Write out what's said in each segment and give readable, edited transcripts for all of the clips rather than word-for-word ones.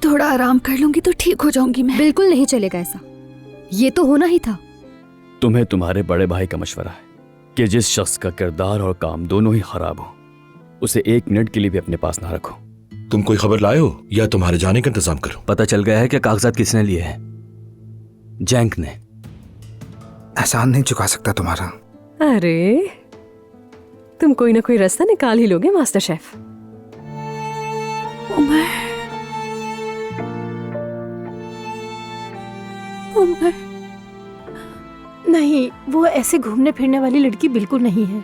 थोड़ा आराम कर लूंगी तो ठीक हो जाऊंगी मैं। बिल्कुल नहीं चलेगा ऐसा, ये तो होना ही था। तुम्हें तुम्हारे बड़े भाई का मशवरा है कि जिस शख्स का किरदार और काम दोनों ही खराब हो, उसे 1 मिनट के लिए भी अपने पास ना रखो। तुम कोई खबर लाए हो या तुम्हारे जाने का इंतजाम करो? पता चल गया है कि कागजात किसने लिए हैं? जैंक ने। एहसान नहीं चुका सकता तुम्हारा। अरे तुम कोई ना कोई रास्ता निकाल ही लोगे मास्टर शेफ। उमर, उमर, नहीं, वो ऐसे घूमने फिरने वाली लड़की बिल्कुल नहीं है।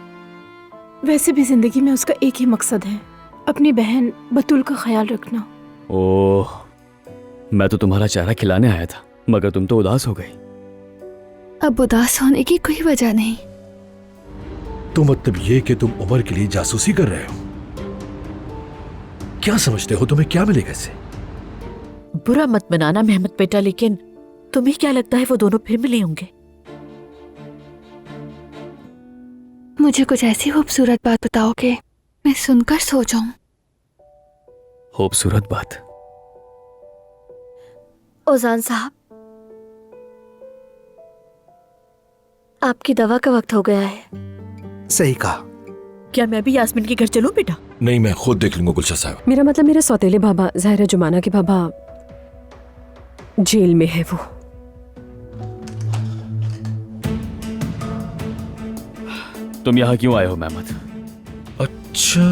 वैसे भी जिंदगी में उसका एक ही मकसद है, अपनी बहन बतूल का ख्याल रखना। ओह, मैं तो तुम्हारा चेहरा खिलाने आया था, मगर तुम तो उदास हो गई। अब उदास होने की कोई वजह नहीं। तो मतलब ये कि तुम उमर के लिए जासूसी कर रहे हो? क्या समझते हो तुम्हें क्या मिलेगा इससे? बुरा मत बनाना मेहमत बेटा, लेकिन तुम्हें क्या लगता है वो दोनों फिर मिले होंगे? मुझे कुछ ऐसी खूबसूरत बात बताओ कि मैं सुनकर सो जाऊं। खूबसूरत बात? ओजान साहब, आपकी दवा का वक्त हो गया है। सही कहा। क्या मैं भी यास्मीन के घर चलूं बेटा? नहीं, मैं खुद देख लूंगा गुलशन साहब। मेरा मतलब मेरे सौतेले बाबा ज़ाहिरा जुमाना के बाबा जेल में है वो। तुम यहाँ क्यों आए हो मेहमत? अच्छा,